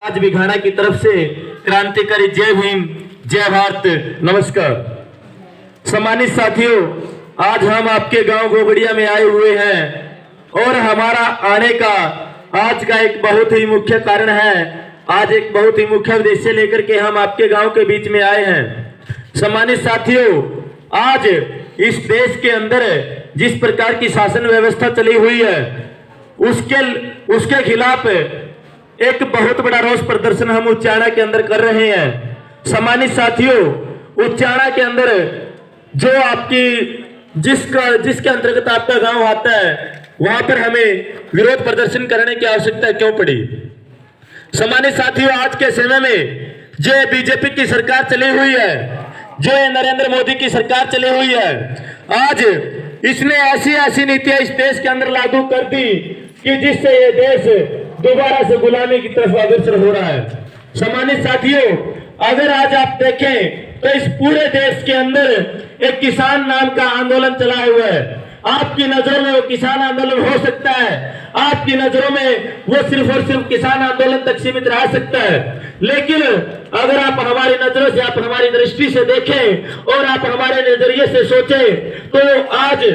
आज बिघाना की तरफ से क्रांतिकारी जय भीम जय भारत नमस्कार। सम्मानित साथियों, आज हम आपके गांव गोगड़िया में आए हुए हैं और हमारा आने का आज का एक बहुत ही मुख्य कारण है। आज एक बहुत ही मुख्य उद्देश्य लेकर के हम आपके गांव के बीच में आए हैं। सम्मानित साथियों, आज इस देश के अंदर जिस प्रकार की शासन व्यवस्था चली हुई है उसके खिलाफ एक बहुत बड़ा रोष प्रदर्शन हम उच्चारणा के अंदर कर रहे हैं। सम्मानित साथियों, उच्चारणा के अंदर जो आपकी जिसके अंतर्गत आपका गांव आता है वहां पर हमें विरोध प्रदर्शन करने की आवश्यकता क्यों पड़ी? सम्मानित साथियों, आज के समय में जो बीजेपी की सरकार चली हुई है, जो नरेंद्र मोदी की सरकार चली हुई है, आज इसने ऐसी नीतियां इस देश के अंदर लागू कर दी कि जिससे ये देश दोबारा से गुलामी की तरफ अग्रसर हो रहा है। सम्मानित साथियों, अगर आज आप देखें तो इस पूरे देश के अंदर एक किसान नाम का आंदोलन चला हुआ है। आपकी नजरों में वो किसान आंदोलन हो सकता है, आपकी नजरों में वो सिर्फ और सिर्फ किसान आंदोलन तक सीमित रह सकता है, लेकिन अगर आप हमारी नजरों से, आप हमारी दृष्टि से देखें और आप हमारे नजरिए से सोचें तो आज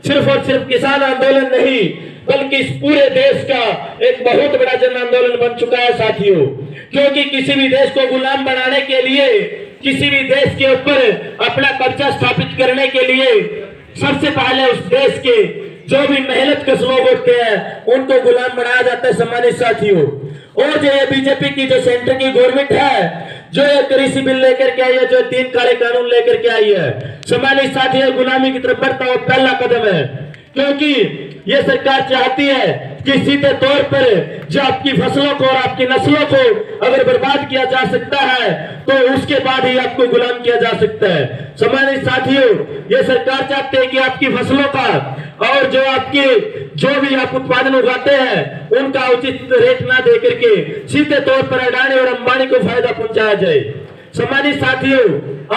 सिर्फ और सिर्फ किसान आंदोलन नहीं बल्कि इस पूरे देश का एक बहुत बड़ा जन आंदोलन बन चुका है साथियों। क्योंकि किसी भी देश को गुलाम बनाने के लिए, किसी भी देश के ऊपर अपना कब्जा स्थापित करने के लिए सबसे पहले उस देश के जो भी मेहनतकश लोग होते हैं उनको गुलाम बनाया जाता है। सम्मानित साथियों, और जो ये बीजेपी की जो सेंटर की गवर्नमेंट है, जो ये कृषि बिल लेकर के आई है, जो 3 काले कानून लेकर के आई है, सम्मानित साथियों, गुलामी की तरफ बढ़ता हुआ पहला कदम है। क्योंकि ये सरकार चाहती है कि सीधे तौर पर जो आपकी फसलों को और आपकी नस्लों को अगर बर्बाद किया जा सकता है तो उसके बाद ही आपको गुलाम किया जा सकता है। सम्मानित साथियों, ये सरकार चाहते हैं कि आपकी फसलों का और जो भी आप उत्पादन उगाते हैं उनका उचित रेट ना दे करके सीधे तौर पर अडानी और अंबानी को फायदा पहुंचाया जाए। सम्मानित साथियों,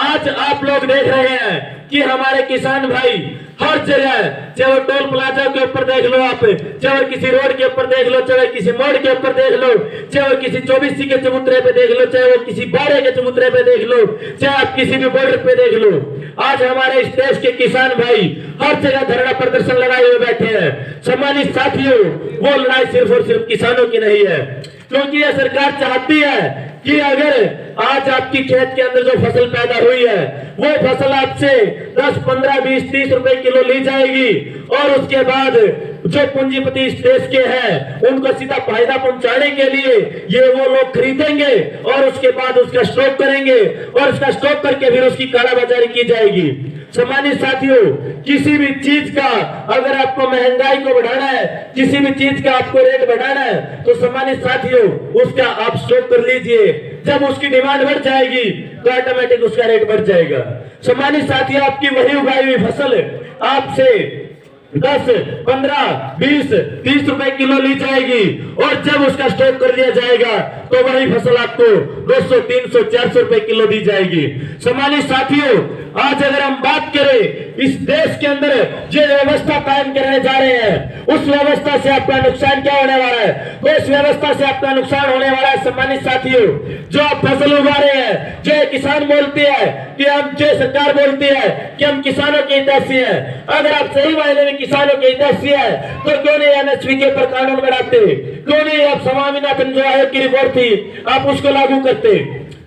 आज आप लोग देख रहे हैं कि हमारे किसान भाई हर जगह, चाहे वो टोल प्लाजा के ऊपर देख लो आप, चाहे वो किसी रोड के ऊपर देख लो, चाहे किसी मोड़ के ऊपर देख लो, चाहे वो किसी 24C के चबूतरे पे देख लो, चाहे वो किसी बाड़े के चबूतरे पे देख लो, चाहे आप किसी भी बॉर्डर पे देख लो, आज हमारे इस देश के किसान भाई हर जगह धरना प्रदर्शन लगाए हुए बैठे हैं। सम्मानित साथियों, वो लड़ाई सिर्फ और सिर्फ किसानों की नहीं है, क्योंकि यह सरकार चाहती है कि अगर आज आपकी खेत के अंदर जो फसल पैदा हुई है वो फसल आपसे 10, 15, 20, 30 रुपए किलो ली जाएगी और उसके बाद जो पूंजीपति इस देश के हैं उनको सीधा फायदा पहुंचाने के लिए ये वो लोग खरीदेंगे और उसके बाद उसका स्टॉक करेंगे और उसका स्टॉक करके फिर उसकी कालाबाजारी की जाएगी। सम्मानित साथियों, किसी भी चीज का अगर आपको महंगाई को बढ़ाना है, किसी भी चीज का आपको रेट बढ़ाना है तो सम्मानित साथियों उसका आप स्टॉक कर लीजिए। जब उसकी डिमांड बढ़ जाएगी तो ऑटोमेटिक उसका रेट बढ़ जाएगा। सम्मानित साथियों, आपकी वही उगाई हुई फसल आपसे 10, 15, 20, 30 रुपए किलो ली जाएगी और जब उसका स्टॉक कर लिया जाएगा तो वही फसल आपको 200, 300, 400 रुपए किलो दी जाएगी। सम्मानित साथियों, आज अगर हम बात करें इस देश के अंदर जो व्यवस्था कायम करने जा रहे हैं उस व्यवस्था से आपका नुकसान क्या होने वाला है? तो इस व्यवस्था से आपका नुकसान होने वाला है। सम्मानित साथियों, जो आप फसल उगा रहे हैं, जो किसान बोलते हैं कि हम, जो सरकार बोलती है कि हम किसानों के हितैषी हैं, अगर आप सही मायने में किसानों के हितैषी है तो क्यों नहीं MSP के ऊपर कानून बनाते? क्यों नहीं आप स्वामीनाथन जो आयोग की रिपोर्ट थी आप उसको लागू करते?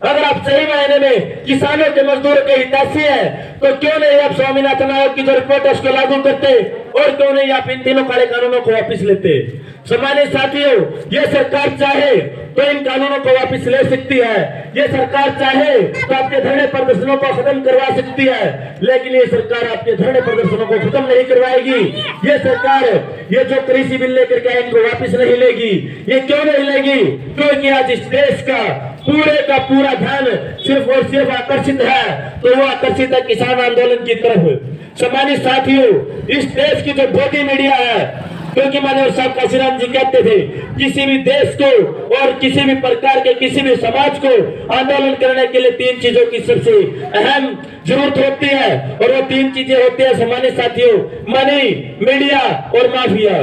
अगर आप सही मायने में किसानों के मजदूरों के हितैषी है तो क्यों नहीं आप स्वामीनाथन आयोग की जो रिपोर्ट है उसको लागू करते और क्यों नहीं आप इन तीनों काले कानूनों को वापस लेते? सम्मानित साथियों, ये सरकार चाहे तो इन कानूनों को वापस ले सकती है, ये सरकार चाहे तो आपके धरने प्रदर्शनों को खत्म करवा सकती है, लेकिन ये सरकार आपके धरने प्रदर्शनों को खत्म नहीं करवाएगी। ये सरकार ये जो कृषि बिल लेकर के इनको वापस नहीं लेगी। ये क्यों नहीं लेगी? क्योंकि आज इस देश का पूरा ध्यान सिर्फ और सिर्फ आकर्षित है, तो वो आकर्षित है किसान आंदोलन की तरफ। सम्मानित साथियों, इस देश की जो मोदी मीडिया है, क्योंकि मानव साहब काशीराम जी कहते थे किसी भी देश को और किसी भी प्रकार के किसी भी समाज को आंदोलन करने के लिए 3 चीजों की सबसे अहम जरूरत होती है और वो 3 चीजें होती है। सम्मानित साथियों, मनी, मीडिया और माफिया।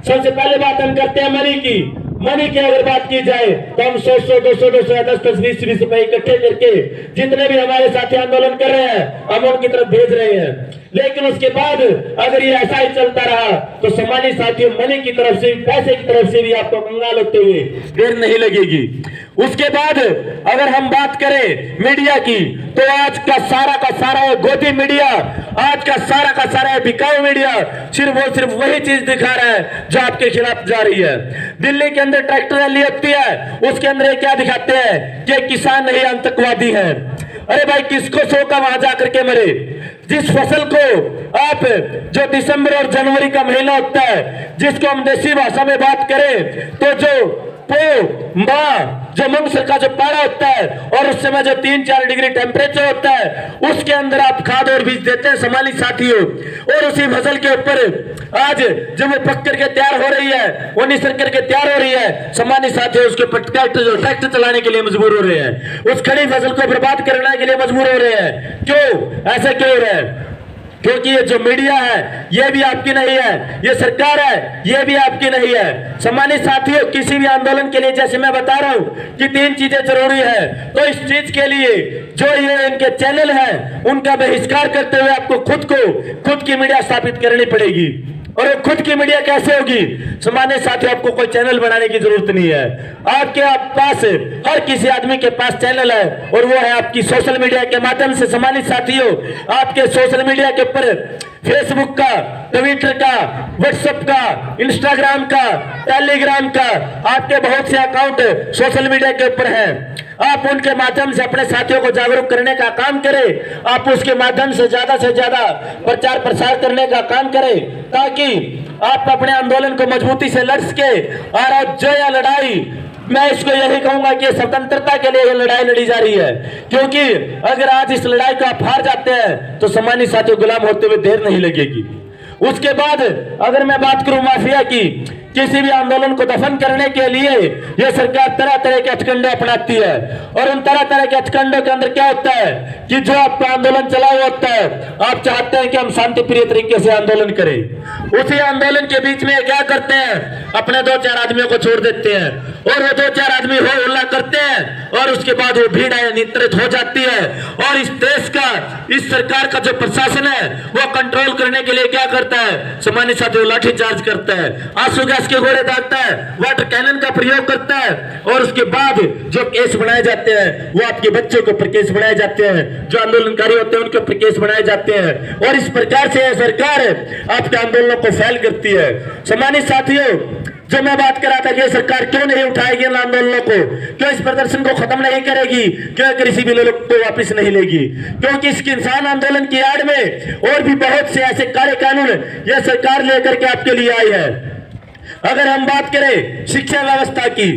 सबसे पहले बात हम करते हैं मनी की। मनी की अगर बात की जाए तो हम 100 200 10 20 रुपए इकट्ठे करके जितने भी हमारे साथी आंदोलन कर रहे हैं हम उनकी तरफ भेज रहे हैं। लेकिन उसके बाद अगर ये ऐसा ही चलता रहा तो सम्मानित साथियों मनी की तरफ से, पैसे की तरफ से भी आपको कंगाल होते हुए देर नहीं लगेगी। उसके बाद अगर हम बात करें मीडिया की तो आज का सारा गोदी मीडिया, आज का सारा बिकाऊ मीडिया सिर्फ वही चीज दिखा रहा है जो आपके खिलाफ जा रही है। दिल्ली के अंदर ट्रैक्टर रैली होती है, उसके अंदर क्या दिखाते हैं कि किसान नहीं आतंकवादी है। अरे भाई किसको सो का वहां जाकर के मरे। जिस फसल को आप जो दिसंबर और जनवरी का महीना होता है जिसको हम देसी भाषा में बात करें तो जो जो मंगसर का जो पारा होता है और उस समय जो 3-4 डिग्री टेम्परेचर होता है उसके अंदर आप खाद और बीज देते हैं सम्मानित साथियों। और उसी फसल के ऊपर आज जब वो पक करके तैयार हो रही है, वो निसर करके तैयार हो रही है, सम्मानित साथियों उसके ट्रैक्टर चलाने के लिए मजबूर हो रहे हैं, उस खड़ी फसल को बर्बाद करने के लिए मजबूर हो रहे हैं। क्यों ऐसा क्यों हो रहा है? क्योंकि ये जो मीडिया है ये भी आपकी नहीं है, ये सरकार है ये भी आपकी नहीं है। सम्मानित साथियों किसी भी आंदोलन के लिए जैसे मैं बता रहा हूं कि 3 चीजें जरूरी है, तो इस चीज के लिए जो ये इनके चैनल है उनका बहिष्कार करते हुए आपको खुद की मीडिया स्थापित करनी पड़ेगी। और खुद की मीडिया कैसे होगी? सम्मानित साथियों आपको कोई चैनल बनाने की जरूरत नहीं है, आपके पास हर किसी आदमी के पास चैनल है और वो है आपकी सोशल मीडिया के माध्यम से। सम्मानित साथियों आपके सोशल मीडिया के ऊपर फेसबुक का, ट्विटर का, व्हाट्सएप का, इंस्टाग्राम का, टेलीग्राम का आपके बहुत से अकाउंट सोशल मीडिया के ऊपर हैं। आप उनके माध्यम से अपने साथियों को जागरूक करने का काम करें, आप उसके माध्यम से ज्यादा प्रचार प्रसार करने का काम करें ताकि आप अपने आंदोलन को मजबूती से लड़ सके। और जो यह लड़ाई मैं इसको यही कहूंगा कि स्वतंत्रता के लिए यह लड़ाई लड़ी जा रही है, क्योंकि अगर आज इस लड़ाई को आप हार जाते हैं तो सम्मानित साथियों गुलाम होते हुए देर नहीं लगेगी। उसके बाद अगर मैं बात करूं माफिया की, किसी भी आंदोलन को दफन करने के लिए यह सरकार तरह तरह के हथकंडे अपनाती है और उन तरह तरह के हथकंडों के अंदर क्या होता है कि जो आपका आंदोलन चला हुआ होता है, आप चाहते हैं कि हम शांति प्रिय तरीके से आंदोलन करें, उसी आंदोलन के बीच में क्या करते हैं अपने 2-4 आदमियों को छोड़ देते हैं और वो 2-4 आदमी हो हल्ला करते हैं और उसके बाद वो भीड़ नियंत्रित हो जाती है और इस देश का, इस सरकार का जो प्रशासन है वो कंट्रोल करने के लिए क्या करता है सम्मानित साथियों लाठीचार्ज करता है, आंसू गैस के गोले दागता है, वाटर कैनन का प्रयोग करता है और उसके बाद जो केस बनाए जाते हैं वो आपके बच्चों के ऊपर केस बनाए जाते हैं, जो आंदोलनकारी होते हैं उनके ऊपर केस बनाए जाते हैं और इस प्रकार से सरकार आपके आंदोलनों को फैल करती है। सम्मानित साथियों जो मैं बात कर रहा था कि सरकार क्यों नहीं उठाएगी इन आंदोलनों को, क्यों इस प्रदर्शन को खत्म नहीं करेगी, क्यों कृषि बिलों को वापस नहीं लेगी, क्योंकि इस किसान आंदोलन की आड़ में और भी बहुत से ऐसे काले कानून यह सरकार लेकर के आपके लिए आई है। अगर हम बात करें शिक्षा व्यवस्था की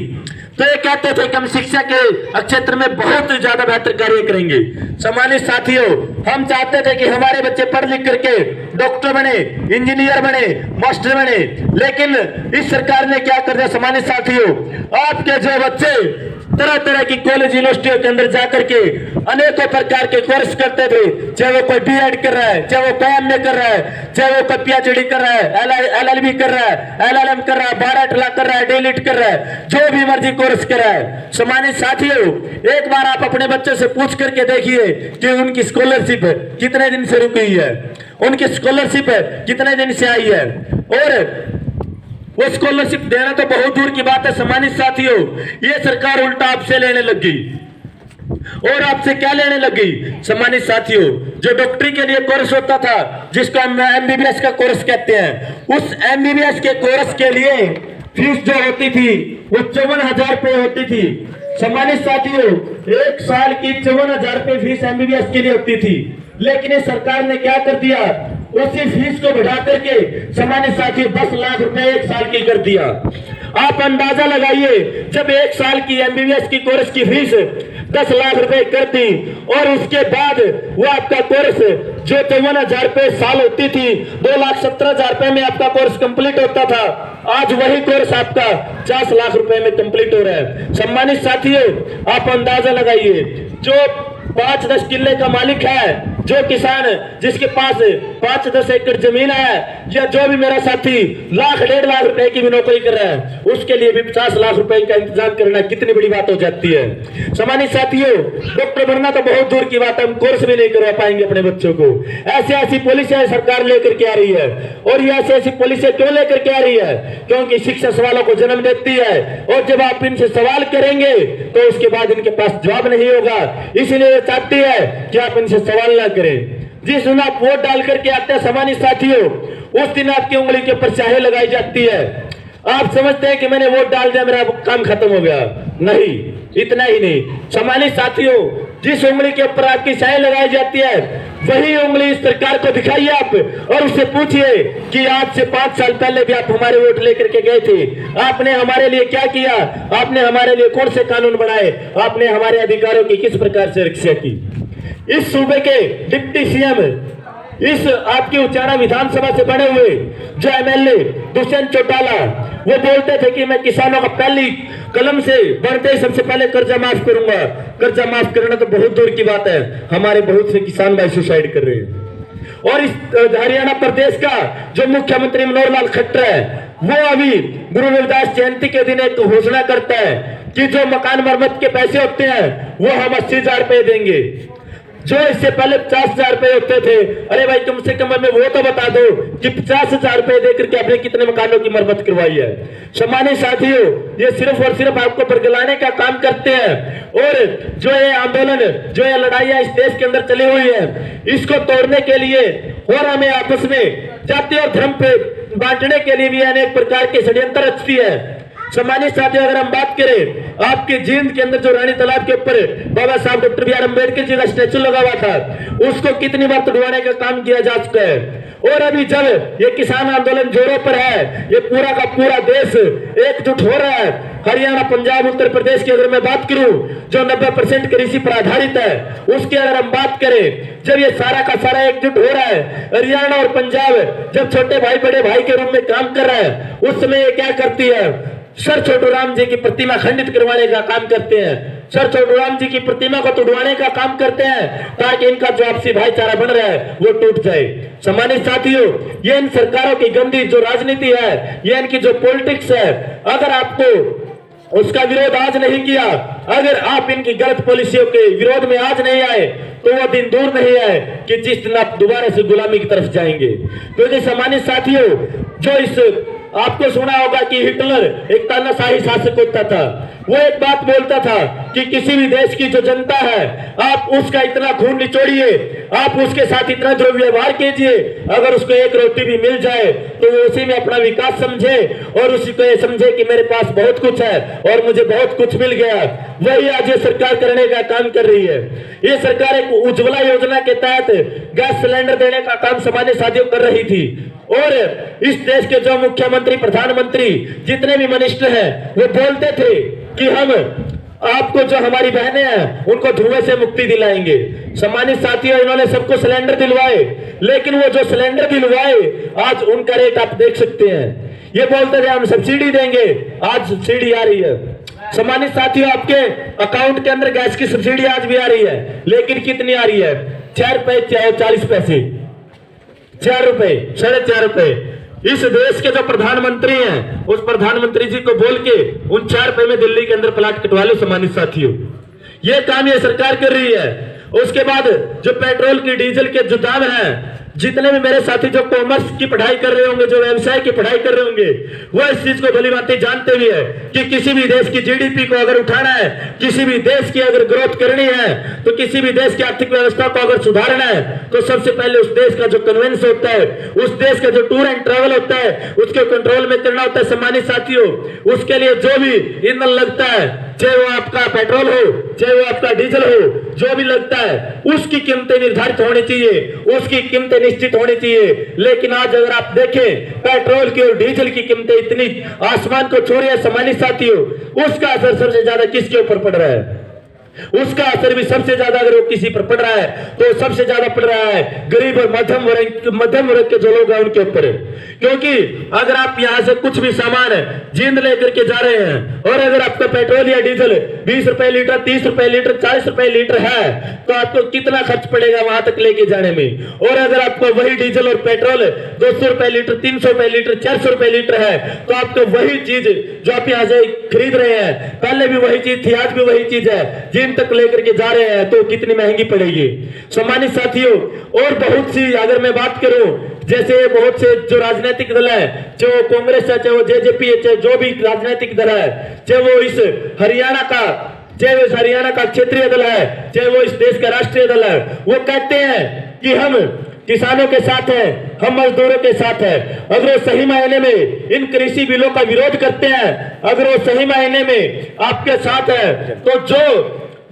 तो ये कहते थे कि हम शिक्षा के क्षेत्र में बहुत ज्यादा बेहतर कार्य करेंगे। सम्मानित साथियों हम चाहते थे कि हमारे बच्चे पढ़ लिख करके डॉक्टर बने, इंजीनियर बने, मास्टर बने, लेकिन इस सरकार ने क्या कर दिया सम्मानित साथियों, आपके जो बच्चे तरह तरह की कॉलेज यूनिवर्सिटियों के अंदर जाकर के अनेकों प्रकार के कोर्स करते थे, चाहे वो कोई बीएड कर रहा है, चाहे वो कोई एमए कर रहा है, चाहे वो कोई पीएचडी कर रहा है, एलएलबी कर रहा है, एलएलएम कर रहा है, 12 कर रहा है, डीलिट कर रहा है, जो भी मर्जी कोर्स कर रहा है। सम्मानित साथियों एक बार आप अपने बच्चों से पूछ करके देखिए कि उनकी स्कॉलरशिप कितने दिन से रुकी है, उनकी स्कॉलरशिप कितने दिन से आई है, और वो स्कॉलरशिप देना तो बहुत दूर की बात है। सम्मानित साथियों ये सरकार उल्टा आपसे लेने लग गई और आपसे क्या लेने लग गई सम्मानित साथियों, जो डॉक्टरी के लिए कोर्स होता था जिसको हम एमबीबीएस का कोर्स कहते हैं, उस एमबीबीएस के कोर्स के लिए फीस जो होती थी वो 54,000 रुपये होती थी। सम्मानित साथियों 1 साल की 54,000 रुपये फीस एमबीबीएस के लिए होती थी, लेकिन इस सरकार ने क्या कर दिया, उसी फीस को बढ़ा करके सम्मानित साथियों 10 लाख रुपए 1 साल की कर दिया। आप अंदाजा लगाइए जब 1 साल की एमबीबीएस की कोर्स की फीस 10 लाख रुपए कर दी और उसके बाद वो आपका कोर्स जो 53,000 रुपए साल होती थी 2,17,000 रुपए में आपका कोर्स कंप्लीट होता था, आज वही कोर्स आपका 50 लाख रुपए में कंप्लीट हो रहा है। सम्मानित साथियों आप अंदाजा लगाइए, जो 5-10 किले का मालिक है, जो किसान जिसके पास 5-10 एकड़ जमीन है, या जो भी मेरा साथी लाख 1.5 लाख रुपए की भी नौकरी कर रहा है, उसके लिए भी 50 लाख रुपए का इंतजाम करना कितनी बड़ी बात हो जाती है। सम्मानित साथियों, डॉक्टर बनना तो बहुत दूर की बात है, हम कोर्स भी नहीं करवा पाएंगे अपने बच्चों को। ऐसी ऐसी पॉलिसियां सरकार लेकर के आ रही है, और ये ऐसी ऐसी पॉलिसियां क्यों लेकर के आ रही है? क्योंकि शिक्षा सवालों को जन्म देती है, और जब आप इनसे सवाल करेंगे तो उसके बाद इनके पास जवाब नहीं होगा। इसलिए चाहती है कि आप इनसे सवाल ना करें। जिस दिन आप वोट डाल करके आते हैं सम्मानित साथियों, उस दिन आपकी उंगली के ऊपर स्याही लगाई जाती है। आप समझते हैं कि मैंने वोट डाल दिया, मेरा काम खत्म हो गया। नहीं, इतना ही नहीं सम्मानित साथियों, जिस उंगली के ऊपर आपकी स्याही लगाई जाती है, वही उंगली इस सरकार को दिखाइए आप, और उससे पूछिए कि आज से 5 साल पहले भी आप हमारे वोट लेकर के गए थे, आपने हमारे लिए क्या किया? आपने हमारे लिए कौन से कानून बनाए? आपने हमारे अधिकारों की किस प्रकार से रक्षा की? इस सूबे के डिप्टी सीएम, इस आपकी उचाना विधानसभा से बने हुए जो एमएलए दुष्यंत चौटाला, वो बोलते थे कि मैं किसानों का पहली कलम से बढ़ते ही सबसे पहले कर्जा माफ करूंगा। कर्जा माफ करना तो बहुत दूर की बात है, हमारे बहुत से किसान भाई सुसाइड कर रहे हैं। और इस हरियाणा प्रदेश का जो मुख्यमंत्री मनोहर लाल खट्टर है, वो अभी गुरु रविदास जयंती के दिन एक घोषणा करता है कि जो मकान मरम्मत के पैसे होते हैं वो हम 80,000 रुपए देंगे, जो इससे पहले 50,000 रुपए होते थे। अरे भाई, कम से कम हमें वो तो बता दो कि 50,000 रुपए देकर के आपने कितने मकानों की मरम्मत करवाई है। सम्मानित साथियों, ये सिर्फ और सिर्फ आपको बरगलाने का काम करते हैं, और जो ये आंदोलन, जो ये लड़ाइयां इस देश के अंदर चली हुई है, इसको तोड़ने के लिए और हमें आपस में जाति और धर्म पे बांटने के लिए भी अनेक प्रकार के षड्यंत्र रचती है। सम्मानित साथियों, अगर हम बात करें आपके जींद के अंदर जो रानी तालाब के ऊपर बाबा साहब doctor B are Ambedkar ji का स्टैचू लगा हुआ था, उसको कितनी बार तोड़वाने का काम किया जा चुका है। और अभी जब ये किसान आंदोलन जोरों पर है, ये पूरा का पूरा देश एकजुट हो रहा है। हरियाणा, पंजाब, उत्तर प्रदेश की अगर मैं बात करूं, जो 90% कृषि पर आधारित है, उसकी अगर हम बात करें, जब ये सारा का सारा एकजुट हो रहा है, हरियाणा और पंजाब जब छोटे भाई बड़े भाई के रूप में काम कर रहा है, उस समय ये क्या करती है? सर छोटू राम जी की प्रतिमा खंडित करवाने का काम करते हैं, सर छोटू राम जी की प्रतिमा को तोड़वाने का काम करते हैं, ताकि इनका जो आपसी भाईचारा बन रहा है वो टूट जाए। सम्मानित साथियों, ये इन सरकारों की गंदी जो राजनीति है, ये इनकी जो पॉलिटिक्स है, अगर आपको उसका विरोध आज नहीं किया, अगर आप इनकी गलत पॉलिसियों के विरोध में आज नहीं आए, तो वो दिन दूर नहीं है कि जिस दिन आप दोबारा से गुलामी की तरफ जाएंगे। क्योंकि सम्मानित साथियों, जो इस आपको सुना होगा कि हिटलर एक तानाशाही शासक होता था, वो एक बात बोलता था कि किसी भी देश की जो जनता है, आप उसका इतना खून निचोड़िए, आप उसके साथ इतना दुर्व्यवहार कीजिए, अगर उसको एक रोटी भी मिल जाए तो वो उसी में अपना विकास समझे, और उसी को ये समझे कि मेरे पास बहुत कुछ है और मुझे बहुत कुछ मिल गया। वही आज ये सरकार करने का काम कर रही है। ये सरकार एक उज्ज्वला योजना के तहत गैस सिलेंडर देने का काम सामान्य साथियों कर रही थी, और इस देश के जो मुख्यमंत्री, प्रधानमंत्री, जितने भी मिनिस्टर हैं, वो बोलते थे कि हम आपको, जो हमारी बहनें हैं, उनको धुएं से मुक्ति दिलाएंगे। सम्मानित साथियों, इन्होंने सबको सिलेंडर दिलवाए, लेकिन वो जो सिलेंडर दिलवाए, आज उनका रेट आप देख सकते हैं। ये बोलते थे हम सब्सिडी देंगे, आज सब्सिडी आ रही है। सम्मानित साथियों, आपके अकाउंट के अंदर गैस की सब्सिडी आज भी आ रही है, लेकिन कितनी आ रही है? 4 रुपए 40 पैसे, 4 रुपए, 4.5 रुपए। इस देश के जो प्रधानमंत्री हैं, उस प्रधानमंत्री जी को बोल के उन 4 रुपए में दिल्ली के अंदर प्लाट कटवा लो। सम्मानित साथियों, ये काम ये सरकार कर रही है। उसके बाद जो पेट्रोल की, डीजल के जो दाम है, जितने भी मेरे साथी जो कॉमर्स की पढ़ाई कर रहे होंगे, जो व्यवसाय की पढ़ाई कर रहे होंगे, वो इस चीज को भली भांति जानते भी है कि किसी भी देश की जीडीपी को अगर उठाना है, किसी भी देश की अगर ग्रोथ करनी है, तो किसी भी देश की आर्थिक व्यवस्था को अगर सुधारना है, तो सबसे पहले उस देश का जो कन्वेंस होता है, उस देश का जो टूर एंड ट्रेवल होता है, उसके कंट्रोल में करना होता है। सम्मानित साथियों, उसके लिए जो भी ईंधन लगता है, चाहे वो आपका पेट्रोल हो, चाहे वो आपका डीजल हो, जो भी लगता है, उसकी कीमतें निर्धारित होनी चाहिए, उसकी कीमतें निश्चित होनी चाहिए। लेकिन आज अगर आप देखें, पेट्रोल की और डीजल की कीमतें इतनी आसमान को छू रही है। सम्मानित साथियों, उसका असर सबसे ज्यादा किसके ऊपर पड़ रहा है? उसका असर भी सबसे ज्यादा अगर वो किसी पर पड़ रहा है तो सबसे ज्यादा पड़ रहा है गरीब और मध्यम वर्ग के जो लोग हैं उनके ऊपर। क्योंकि अगर आप यहाँ से कुछ भी सामान जींद लेकर के जा रहे हैं और अगर आपका पेट्रोल या डीजल 20 रुपए लीटर, 30 रुपए लीटर, 40 रुपए लीटर है तो आपको कितना खर्च पड़ेगा वहां तक लेके जाने में। और अगर आपको वही डीजल और पेट्रोल 200 रुपए लीटर, 300 रुपए लीटर, 400 रुपए लीटर है तो आपको वही चीज जो आप यहाँ से खरीद रहे हैं, पहले भी वही चीज थी, आज भी वही चीज है, जिन तक लेकर के जा रहे हैं तो कितनी महंगी पड़ेगी। सम्मानित साथियों, और बहुत सी अगर मैं बात करूं, जैसे बहुत से जो राजनीतिक दल है, चाहे वो कांग्रेस है, चाहे वो जेजेपी है, चाहे जो भी राजनीतिक दल है, चाहे वो इस हरियाणा का क्षेत्रीय दल है, चाहे वो इस देश का राष्ट्रीय दल है, वो कहते हैं कि हम किसानों के साथ हैं, हम मजदूरों के साथ हैं। अगर वो सही मायने में इन कृषि बिलों का विरोध करते हैं, अगर वो सही मायने में आपके साथ है, तो जो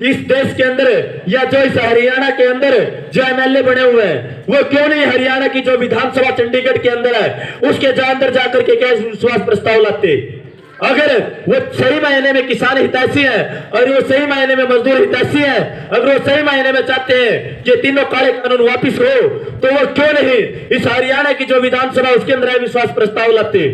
इस देश के अंदर या जो इस हरियाणा के अंदर जो एमएलए बने हुए हैं, वो क्यों नहीं हरियाणा की जो विधानसभा चंडीगढ़ के अंदर है उसके अंदर जाकर के क्या विश्वास प्रस्ताव लाते। अगर वो सही मायने में किसान हितैषी है और वो सही मायने में मजदूर हितैषी है, अगर वो सही मायने में चाहते हैं कि तीनों काले कानून वापिस हो, तो वो क्यों नहीं इस हरियाणा की जो विधानसभा उसके अंदर विश्वास प्रस्ताव लाते।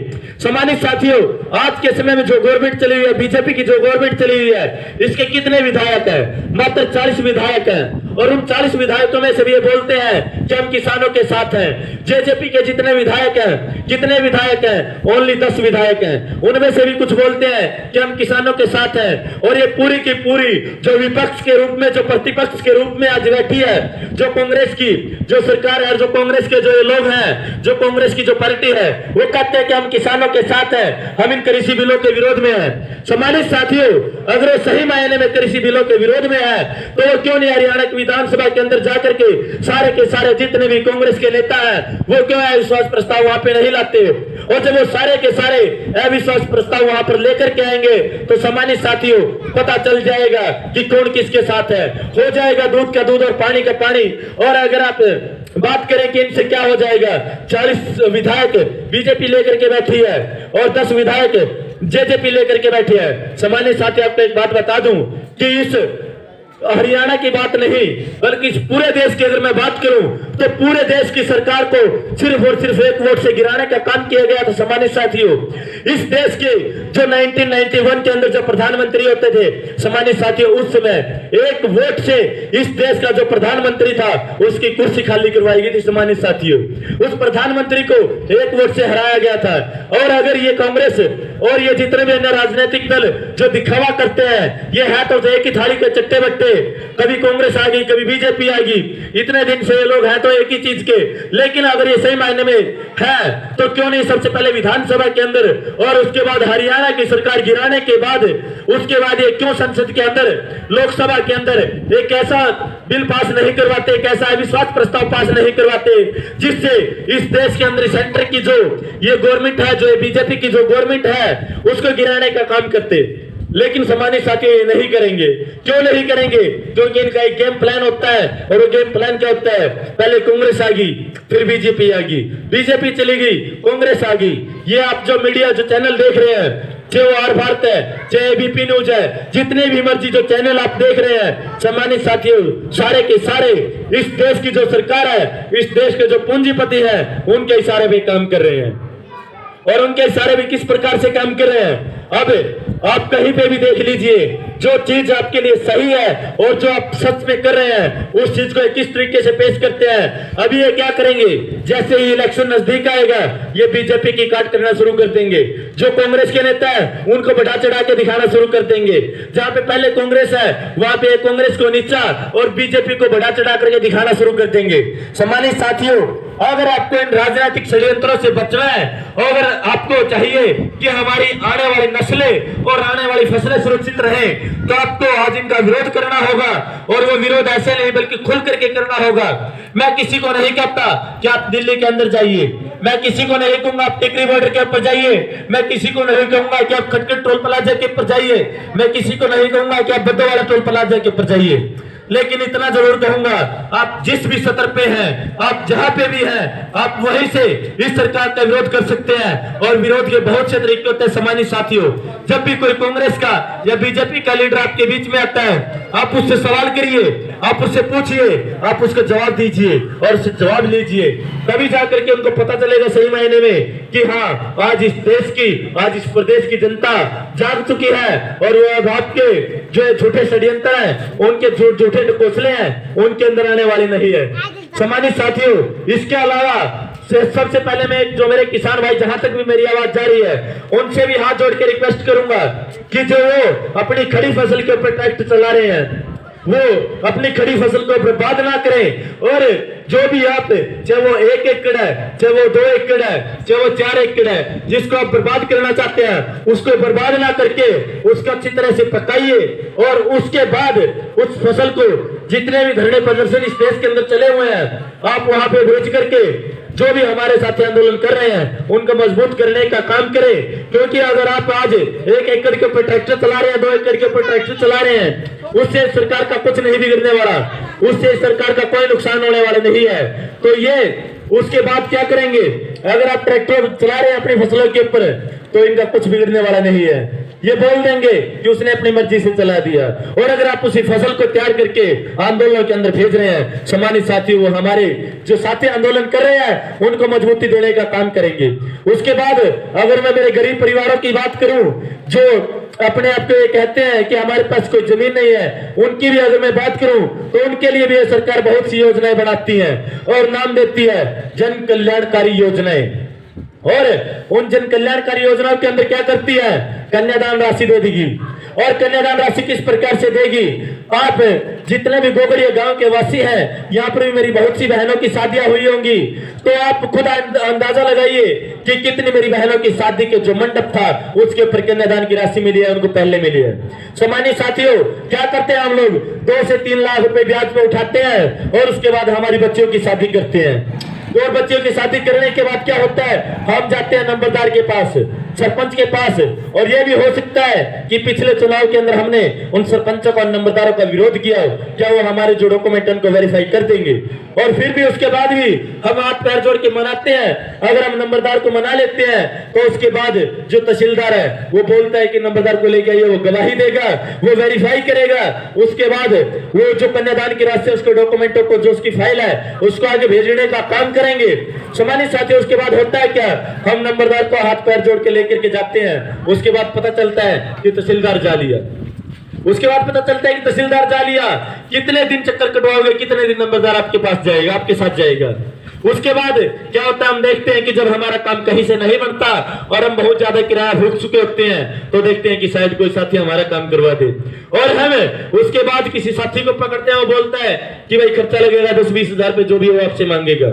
सम्मानित साथियों, आज के समय में जो गवर्नमेंट चली हुई है, बीजेपी की जो गवर्नमेंट चली हुई है, इसके कितने विधायक हैं? मात्र 40 विधायक हैं और उन 40 विधायकों में से भी ये बोलते हैं कि हम किसानों के साथ हैं। जेजेपी के जितने विधायक हैं, कितने विधायक हैं? ओनली 10 विधायक हैं। उनमें से भी कुछ बोलते हैं कि हम किसानों के साथ हैं। और ये पूरी की पूरी जो विपक्ष के रूप में, जो प्रतिपक्ष के रूप में आज बैठी है, जो कांग्रेस की जो सरकार है, जो कांग्रेस के जो लोग हैं, जो कांग्रेस की जो पार्टी है, वो कहते हैं कि हम किसानों के साथ हैं, हम इन कृषि बिलों के विरोध में हैं। सम्मानित साथियों, अगर वो सही मायने में कृषि बिलों के विरोध में है तो वो क्यों नहीं हरियाणा की विधानसभा के अंदर जाकर के सारे जितने भी कांग्रेस के नेता हैं, वो क्यों अविश्वास प्रस्ताव वहां पे नहीं लाते? और जब वो सारे के सारे अविश्वास प्रस्ताव वहां पर लेकर के आएंगे तो सम्मानित साथियों पता चल जाएगा कि कौन किसके साथ है। हो जाएगा दूध का दूध और पानी का पानी। और अगर आप बात करें कि इनसे क्या हो जाएगा, 40 विधायक बीजेपी लेकर के बैठी है और 10 विधायक जेजेपी लेकर के बैठी है। सम्मानित साथी, आपको एक बात बता दूं कि इस हरियाणा की बात नहीं बल्कि इस पूरे देश की अगर मैं बात करूं तो पूरे देश की सरकार को सिर्फ और सिर्फ एक वोट से गिराने का काम किया गया था। सम्मानित साथियों, इस देश के जो 1991 के अंदर जो प्रधानमंत्री होते थे, सम्मानित साथियों, उस समय एक वोट से इस देश का जो प्रधानमंत्री था उसकी कुर्सी खाली करवाई गई थी। सम्मानित साथियों, उस प्रधानमंत्री को एक वोट से हराया गया था। और अगर ये कांग्रेस और ये जितने भी अन्य राजनीतिक दल जो दिखावा करते हैं, ये है तो एक ही थाली के चट्टे बट्टे, कभी कांग्रेस आ गई, कभी बीजेपी आ गई, इतने दिन से ये लोग हैं तो एक ही चीज के। लेकिन अगर ये सही मायने में है तो क्यों नहीं सबसे पहले विधानसभा के अंदर और उसके बाद हरियाणा की सरकार गिराने के बाद उसके बाद ये क्यों संसद के अंदर, लोकसभा के अंदर एक ऐसा बिल पास नहीं करवाते, एक ऐसा अविश्वास प्रस्ताव पास नहीं करवाते जिससे इस देश के अंदर सेंटर की जो ये गवर्नमेंट है, जो बीजेपी की जो गवर्नमेंट है, उसको गिराने का काम करते। लेकिन सम्मानित साथियों, ये नहीं करेंगे। क्यों नहीं करेंगे? क्योंकि इनका एक गेम प्लान होता है। और वो गेम प्लान क्या होता है? पहले कांग्रेस आ गई, फिर बीजेपी आ गई, बीजेपी चली गई, कांग्रेस आ गई। ये आप जो मीडिया जो चैनल देख रहे हैं, चाहे वो आर भारत है, चाहे एबीपी न्यूज है, जितने भी मर्जी जो चैनल आप देख रहे हैं, सम्मानित साथियों, सारे के सारे इस देश की जो सरकार है, इस देश के जो पूंजीपति है, उनके इशारे पे काम कर रहे हैं। और उनके इशारे भी किस प्रकार से काम कर रहे हैं? अब आप कहीं पे भी देख लीजिए, जो चीज आपके लिए सही है और जो आप सच में कर रहे हैं, उस चीज को किस तरीके से पेश करते हैं। अभी ये क्या करेंगे, जैसे ही इलेक्शन नजदीक आएगा, ये बीजेपी की काट करना शुरू कर देंगे। जो कांग्रेस के नेता है उनको बढ़ा चढ़ा के दिखाना शुरू कर देंगे। जहां पे पहले कांग्रेस है वहां पे कांग्रेस को नीचा और बीजेपी को बढ़ा चढ़ा करके दिखाना शुरू कर देंगे। सम्मानित साथियों, अगर आपको इन राजनीतिक षड्यंत्रों से बचना है, अगर आपको चाहिए कि हमारी आने वाली नस्लें और आने वाली फसलें सुरक्षित रहे, तो आपको आज इनका विरोध करना होगा। और वो विरोध ऐसे नहीं बल्कि खुल करके करना होगा। मैं किसी को नहीं कहता कि आप दिल्ली के अंदर जाइए, मैं किसी को नहीं कहूंगा आप टिकरी बॉर्डर के ऊपर जाइए, मैं किसी को नहीं कहूंगा कि आप खटखट टोल प्लाजा के ऊपर जाइए, मैं किसी को नहीं कहूंगा कि आप बद्दोवाला टोल प्लाजा के ऊपर जाइए। लेकिन इतना जरूर कहूंगा, आप जिस भी सतर पे हैं, आप जहां पे भी हैं, आप वहीं से इस सरकार का विरोध कर सकते हैं। और विरोध के बहुत से तरीके होते हैं। सम्मानित साथियों, जब भी कोई कांग्रेस का या बीजेपी का लीडर आपके बीच में आता है आप उससे सवाल करिए, आप उससे पूछिए, आप उसका जवाब दीजिए और उससे जवाब लीजिए, तभी जाकर के उनको पता चलेगा सही मायने में कि हाँ, आज इस देश की, आज इस प्रदेश की जनता जाग चुकी है और वो अब आपके जो झूठे षड्यंत्र हैं, उनके झूठे घोंसले हैं, उनके अंदर आने वाली नहीं है। सम्मानित साथियों, इसके अलावा सबसे पहले मैं जो मेरे किसान भाई, जहां तक भी मेरी आवाज जा रही है, उनसे भी हाथ जोड़ के रिक्वेस्ट करूंगा कि जो वो अपनी खड़ी फसल के ऊपर ट्रैक्टर चला रहे हैं, वो अपनी खड़ी फसल को बर्बाद ना करें, और जो भी आप, चाहे वो 1 एकड़ है, चाहे वो 2 एकड़ है, चाहे वो 4 एकड़ है, जिसको आप बर्बाद करना चाहते हैं, उसको बर्बाद ना करके उसको अच्छी तरह से पकाइए, और उसके बाद उस फसल को, जितने भी धरने प्रदर्शन इस देश के अंदर चले हुए हैं, आप वहां पे भेज करके जो भी हमारे साथी आंदोलन कर रहे हैं उनको मजबूत करने का काम करें। क्योंकि अगर आप आज 1 एकड़ के ऊपर ट्रैक्टर चला रहे हैं, 2 एकड़ के ऊपर ट्रैक्टर चला रहे हैं, उससे सरकार का कुछ नहीं बिगड़ने वाला, उससे सरकार का कोई नुकसान होने वाला नहीं है। तो ये उसके बाद क्या करेंगे, अगर आप ट्रैक्टर चला रहे हैं अपनी फसलों के ऊपर, तो इनका कुछ बिगड़ने वाला नहीं है। ये बोल देंगे कि उसने अपनी मर्जी से चला दिया। और अगर आप उसी फसल को तैयार करके आंदोलनों के अंदर भेज रहे हैं, सम्मानित साथी, वो हमारे जो साथी आंदोलन कर रहे हैं उनको मजबूती देने का काम करेंगे। उसके बाद अगर मैं मेरे गरीब परिवारों की बात करूं, जो अपने आप को ये कहते हैं कि हमारे पास कोई जमीन नहीं है, उनकी भी अगर मैं बात करूं तो उनके लिए भी सरकार बहुत सी योजनाएं बनाती है और नाम देती है जन कल्याणकारी योजनाएं। और उन जन कल्याणकारी योजनाओं के अंदर क्या करती है, कन्यादान राशि दे देगी। और कन्यादान राशि किस प्रकार से देगी, आप जितने भी गोगड़िया गांव के वासी हैं, यहाँ पर भी मेरी बहुत सी बहनों की शादियां हुई होंगी, तो आप खुद अंदाजा लगाइए कि कितनी मेरी बहनों की शादी के जो मंडप था उसके ऊपर कन्यादान की राशि मिली है, उनको पहले मिली है। सम्मानित साथियों, क्या करते हैं हम लोग, 2 से 3 लाख रुपए ब्याज पे उठाते हैं और उसके बाद हमारी बच्चियों की शादी करते हैं। और बच्चियों की शादी करने के बाद क्या होता है, हम जाते हैं नंबरदार के पास, सरपंच के पास, और यह भी हो सकता है कि पिछले चुनाव के अंदर हमने उन सरपंचों और नंबरदारों का विरोध किया हो, क्या वो हमारे जो डॉक्यूमेंट उनको वेरीफाई कर देंगे। और फिर भी उसके बाद भी हम हाथ पैर जोड़ के मनाते हैं। अगर हम नंबरदार को मना लेते हैं तो उसके बाद जो तहसीलदार है वो बोलता है कि नंबरदार को लेके आइए, वो गवाही देगा, वो वेरीफाई करेगा, उसके बाद वो जो कन्यादान की राशि उसके डॉक्यूमेंटों को, जो उसकी फाइल है, उसको आगे भेजने का काम करेंगे। सम्मानित साथियों, उसके बाद होता है क्या, हम नंबरदार को हाथ पैर जोड़ के लेकर के जाते हैं, उसके बाद पता चलता है कि तहसीलदार जा लिया। उसके बाद पता चलता है कि तहसीलदार जा लिया, कितने दिन चक्कर कटवाओगे, कितने दिन नंबरदार आपके पास जाएगा, आपके साथ जाएगा। उसके बाद क्या होता है, हम देखते हैं कि जब हमारा काम कहीं से नहीं बनता और हम बहुत ज्यादा किराया भूख चुके होते हैं, तो देखते हैं कि शायद कोई साथी हमारा काम करवा दे, और हम उसके बाद किसी साथी को पकड़ते हैं, वो बोलता है कि भाई खर्चा लगेगा 10-20 हजार पे, जो भी वो आपसे मांगेगा।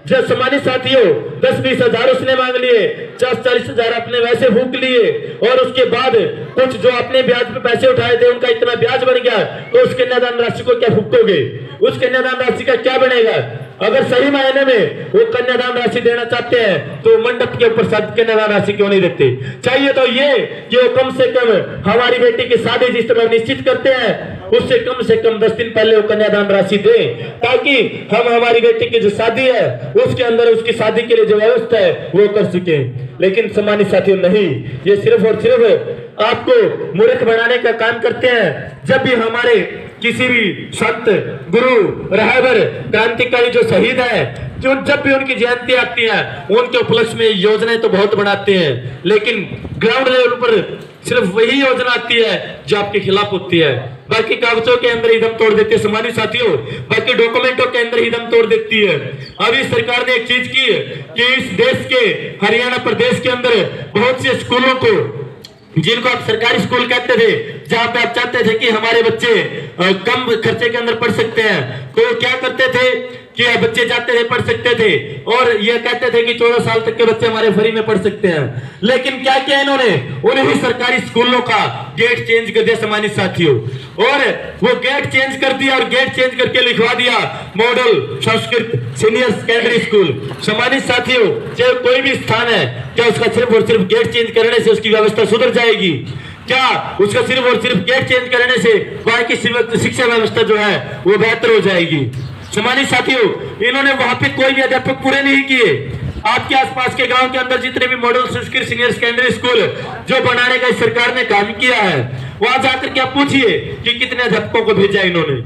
जब सम्मानित साथियों 10-20 हजार उसने मांग लिए, 40-40 हजार अपने वैसे फूक लिए, और उसके बाद कुछ जो अपने ब्याज पे पैसे उठाए थे उनका इतना ब्याज बन गया, तो उस कन्यादान राशि को क्या फूकोगे, उस कन्यादान राशि का क्या बनेगा। अगर सही मायने में वो कन्यादान राशि देना चाहते हैं तो मंडप के ऊपर कन्यादान राशि क्यों नहीं देते। चाहिए तो ये कि वो कम से कम हमारी बेटी की शादी जिस तरह निश्चित करते हैं, उससे कम से कम 10 दिन पहले वो कन्यादान राशि दे, ताकि हम हमारी बेटी की जो शादी है उसके अंदर उसकी शादी के लिए जो व्यवस्था है वो कर सके। लेकिन सम्मानित साथियों, नहीं, ये सिर्फ और सिर्फ आपको मूर्ख बनाने का काम करते हैं। जब भी हमारे किसी भी संत, गुरु, रहबर, क्रांतिकारी जो शहीद है, जो जब भी उनकी जयंती आती है उनके उपलक्ष्य में योजनाएं तो बहुत बनाते हैं, लेकिन ग्राउंड लेवल पर सिर्फ वही योजना आती है जो आपके खिलाफ होती है। बाकी कागजों के अंदर ही दम तोड़ देती है। सम्मानित साथियों, बाकी डॉक्यूमेंटों के अंदर ही दम तोड़ देती है। अभी सरकार ने एक चीज की कि इस देश के हरियाणा प्रदेश के अंदर बहुत से स्कूलों को, जिनको आप सरकारी स्कूल कहते थे, जहां पे आप चाहते थे कि हमारे बच्चे कम खर्चे के अंदर पढ़ सकते हैं, तो क्या करते थे कि बच्चे जाते थे, पढ़ सकते थे, और ये कहते थे कि 14 साल तक के बच्चे हमारे फ्री में पढ़ सकते हैं। लेकिन क्या किया इन्होंने, उन्हें सरकारी स्कूलों का गेट चेंज कर दिया सम्मानित साथियों, और वो गेट चेंज कर दिया, और गेट चेंज करके लिखवा दिया model Sanskrit senior secondary school. सम्मानित साथियों, चाहे कोई भी स्थान है, क्या उसका सिर्फ और सिर्फ गेट चेंज करने से उसकी व्यवस्था सुधर जाएगी? क्या उसका सिर्फ और सिर्फ गेट चेंज करने से वहां की शिक्षा व्यवस्था जो है वो बेहतर हो जाएगी? सम्मानित साथियों, इन्होंने वहां पे कोई भी अध्यापक पूरे नहीं किए। आपके आसपास के गांव के अंदर जितने भी model Sanskrit senior secondary school जो बनाने का सरकार ने काम किया है, वहां जाकर के आप पूछिए कि कितने अध्यापकों को भेजा इन्होंने,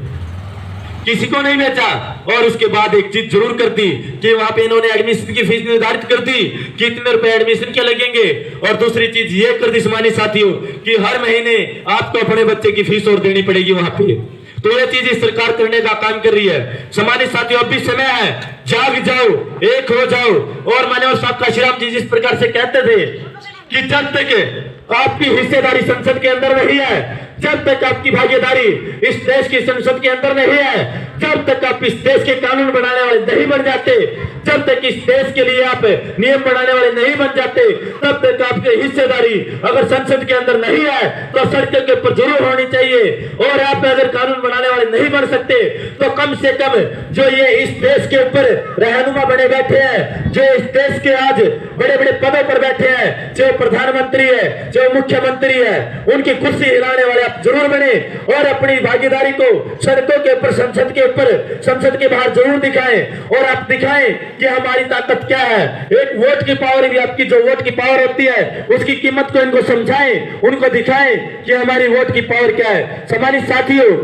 किसी को नहीं बेचा। और उसके बाद एक चीज जरूर कर दी कि वहां पे इन्होंने एडमिशन की फीस निर्धारित कर दी कि इतने रुपए एडमिशन के लगेंगे। और दूसरी चीज ये कर दी सम्मानित साथियों कि हर महीने आपको अपने बच्चे की फीस और देनी पड़ेगी वहां पे। तो ये चीज इस सरकार करने का काम कर रही है। सम्मानित साथियों, अब भी समय है, जाग जाओ, एक हो जाओ। और मान्यवर साहब काशीराम जी जिस प्रकार से कहते थे कि जब तक आपकी हिस्सेदारी संसद के अंदर नहीं है, जब तक आपकी भागीदारी इस देश की संसद के अंदर नहीं है, जब तक आप इस देश के कानून बनाने वाले नहीं बन जाते, जब तक इस देश के लिए आप नियम बनाने वाले नहीं बन जाते, तब तक आपकी हिस्सेदारी अगर संसद के अंदर नहीं है तो सड़कों के ऊपर जरूर होनी चाहिए। और आप अगर कानून बनाने वाले नहीं बन सकते तो कम से कम जो ये इस देश के ऊपर रहनुमा बने बैठे हैं, जो इस देश के आज बड़े बड़े पदों पर बैठे हैं, जो प्रधानमंत्री है, जो मुख्यमंत्री है, उनकी कुर्सी हिलाने वाले आप जरूर बने और अपनी भागीदारी को सड़कों के ऊपर, संसद के ऊपर, संसद के बाहर जरूर दिखाएं। और आप दिखाएं कि हमारी ताकत क्या है। एक वोट की पावर भी, आपकी जो वोट की पावर होती है उसकी कीमत को इनको समझाएं, उनको दिखाएं कि हमारी वोट की पावर क्या है। सम्मानित साथियों,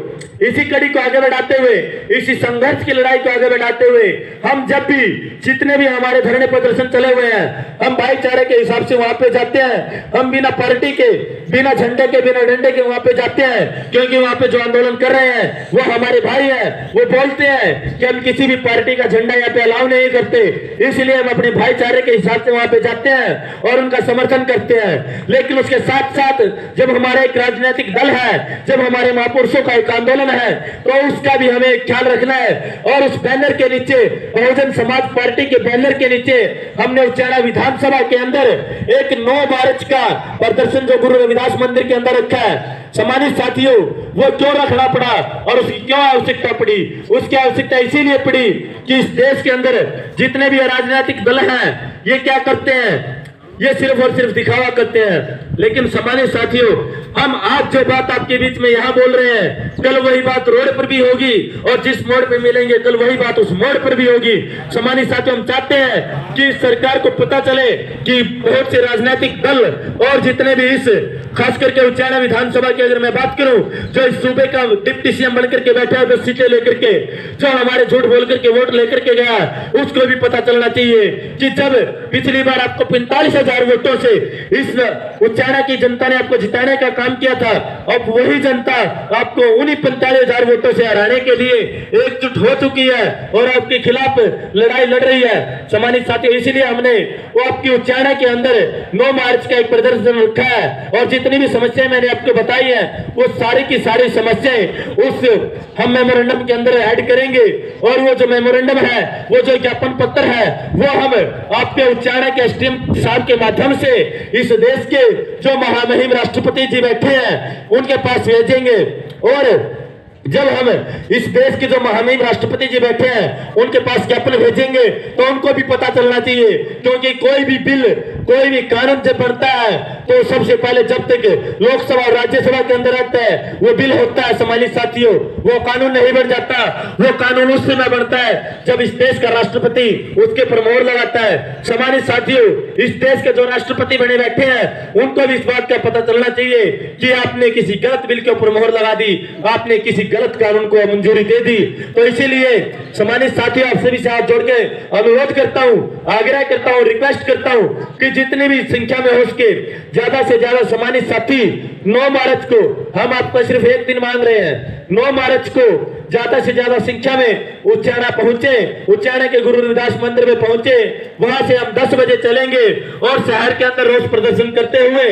इसी कड़ी को आगे बढ़ाते हुए, इसी संघर्ष की लड़ाई को आगे बढ़ाते हुए, हम जब भी जितने भी हमारे धरने प्रदर्शन चले हुए हैं, हम भाईचारे के हिसाब से वहां पे जाते हैं। हम बिना पार्टी के, बिना झंडे के, बिना डंडे के वहां पे जाते हैं, क्योंकि वहां पे जो आंदोलन कर रहे हैं वो हमारे भाई हैं। वो बोलते हैं कि हम किसी भी पार्टी का झंडा यहाँ पे अलाउ नहीं करते, इसलिए हम अपने भाईचारे के हिसाब से वहां पे जाते हैं और उनका समर्थन करते हैं। लेकिन उसके साथ साथ जब हमारा एक राजनीतिक दल है, जब हमारे महापुरुषों का एक आंदोलन है, तो उसका भी हमें ख्याल रखना है। और उस बैनर के नीचे, बहुजन समाज पार्टी के बैनर के नीचे, हमने उच्चारा विधानसभा के अंदर एक 9 मार्च का प्रदर्शन जो गुरु रविदास मंदिर के अंदर रखा है। सम्मानित साथियों, वो क्यों रखना पड़ा और उसकी क्यों आवश्यकता पड़ी? उसकी आवश्यकता इसीलिए पड़ी कि इस देश के अंदर जितने भी राजनीतिक दल हैं, ये क्या करते हैं? ये सिर्फ और सिर्फ दिखावा करते हैं। लेकिन सम्मानित साथियों, हम आज जो बात आपके बीच में यहाँ बोल रहे हैं, कल वही बात रोड पर भी होगी और जिस मोड़ पे मिलेंगे कल वही बात उस मोड़ पर भी होगी। सम्मानित साथियों, हम चाहते हैं कि सरकार को पता चले कि बहुत से राजनीतिक दल और जितने भी इस खास करके उच्चारण विधानसभा की अगर मैं बात करूं, जो इस सूबे का डिप्टी सीएम बनकर के बैठा है 10 सीटें लेकर के, जो हमारे झूठ बोल करके वोट लेकर के गया, उसको भी पता चलना चाहिए कि जब पिछली बार आपको 45,000 वोटों से इस उच्चारण की जनता ने आपको जिताने का काम किया था, अब वही जनता आपको उन्हीं 45,000 वोटों से हराने के लिए एकजुट हो चुकी है और आपके खिलाफ लड़ाई लड़ रही है। सम्मानित साथियों, इसीलिए हमने वो आपकी उच्चारण के अंदर 9 मार्च का एक प्रदर्शन रखा है और जितनी भी समस्याएं मैंने आपको बताई है वो सारी की सारी समस्याएं उस हम मेमोरेंडम के अंदर ऐड करेंगे। और वो जो मेमोरेंडम है, वो जो ज्ञापन पत्र है, वो हम आपके उच्चारण के एसडीएम साहब के माध्यम से इस देश के जो महामहिम राष्ट्रपति जी बैठे हैं उनके पास भेजेंगे। और जब हम इस देश के जो महामहिम राष्ट्रपति जी बैठे हैं उनके पास ज्ञापन भेजेंगे तो उनको भी पता चलना चाहिए, क्योंकि कोई भी बिल, कोई भी कानून जब बनता है तो सबसे पहले जब तक लोकसभा और राज्यसभा के अंदर आता है वो बिल होता है। सम्मानित साथियों, वो कानून नहीं बन जाता, वो कानून उस समय बनता है जब इस देश का राष्ट्रपति उसके पर मोहर लगाता है। सम्मानित साथियों, इस देश के जो राष्ट्रपति बने बैठे हैं उनको भी इस बात का पता चलना चाहिए कि आपने किसी गलत बिल के ऊपर मोहर लगा दी, आपने किसी गलत कानून को मंजूरी दे दी। तो इसीलिए सम्मानित साथियों, आप सभी से हाथ जोड़ के अनुरोध करता हूं, आग्रह करता हूं, रिक्वेस्ट करता हूं कि जितनी भी संख्या में हो सके ज्यादा से ज्यादा सम्मानित साथी 9 मार्च को, हम आपको सिर्फ एक दिन मांग रहे हैं, 9 मार्च को ज्यादा से ज्यादा संख्या में उच्चारण पहुंचे, उच्चारण के गुरु रविदास मंदिर में पहुंचे। वहां से हम 10 बजे चलेंगे और शहर के अंदर रोष प्रदर्शन करते हुए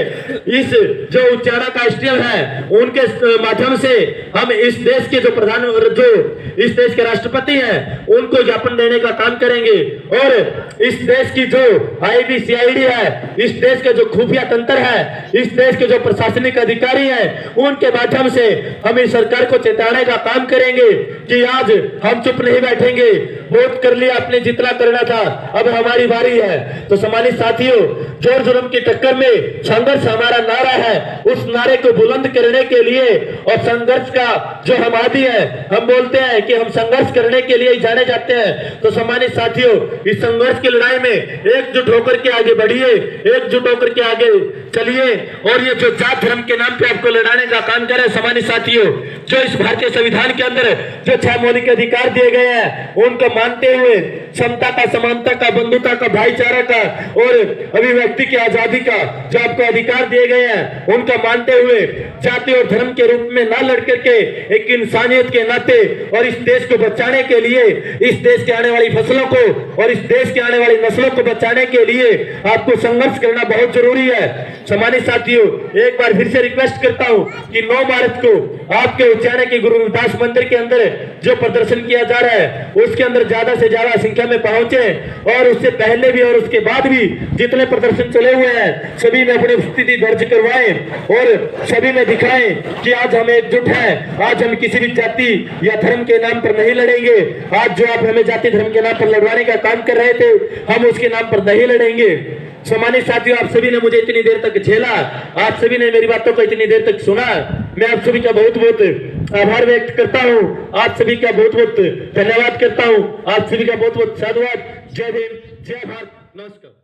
इस जो उच्चारण का एसडीएम है उनके माध्यम से हम इस देश के जो प्रधान, जो इस देश के राष्ट्रपति हैं उनको ज्ञापन देने का काम करेंगे। और इस देश की जो आईबी सीआईडी है, इस देश के जो खुफिया तंत्र है, इस देश के जो प्रशासनिक अधिकारी हैं उनके माध्यम से हम इस सरकार को चेताने का काम करेंगे कि आज हम चुप नहीं बैठेंगे, वोट कर लिया, आपने जितना करना था, अब हमारी बारी है। तो सम्मानित साथियों, जोर जुर्म की टक्कर में संघर्ष हमारा नारा है, उस नारे को बुलंद करने के लिए और संघर्ष का जो हम आदि है, हम बोलते हैं कि हम संघर्ष करने के लिए ही जाने जाते हैं। तो सम्मानित साथियों, इस संघर्ष की लड़ाई में एकजुट होकर के आगे बढ़िए, एकजुट होकर के आगे चलिए। और ये जो जात धर्म के नाम पे आपको लड़ाने का काम करे, सम्मानित साथियों, जो इस भारतीय संविधान के अंदर जो 6 मौलिक अधिकार दिए गए हैं उनको मानते हुए समता का, समानता का, बंधुता का, भाईचारा का और अभिव्यक्ति की आजादी का जो आपको अधिकार दिए गए हैं उनका मानते हुए जाति और धर्म के रूप में ना लड़ करके एक इंसानियत के नाते और इस देश को बचाने के लिए, इस देश के आने वाली फसलों को और इस देश के आने वाली नस्लों को बचाने के लिए आपको संघर्ष करना बहुत जरूरी है। सम्मानित साथियों, एक बार फिर से रिक्वेस्ट करता हूं कि 9 मार्च को आपके उज्जैन के गुरु रविदास मंदिर के अंदर जो प्रदर्शन किया जा रहा है उसके अंदर ज्यादा से ज्यादा संख्या में पहुंचे और उससे पहले भी और उसके बाद भी जितने प्रदर्शन चले हुए हैं सभी में अपनी उपस्थिति दर्ज करवाएं और सभी में दिखाएं कि आज हम एकजुट हैं। आज हम किसी भी जाति या धर्म के नाम पर नहीं लड़ेंगे। आज जो आप हमें जाति धर्म के नाम पर लड़वाने का काम कर रहे थे हम उसके नाम पर नहीं लड़ेंगे। सम्मानित साथियों, आप सभी ने मुझे इतनी देर तक झेला, आप सभी ने मेरी बातों को इतनी देर तक सुना, मैं आप सभी का बहुत बहुत आभार व्यक्त करता हूं। आप सभी का बहुत बहुत धन्यवाद करता हूं। आप सभी का बहुत बहुत साधुवाद। जय भीम, जय भारत, नमस्कार।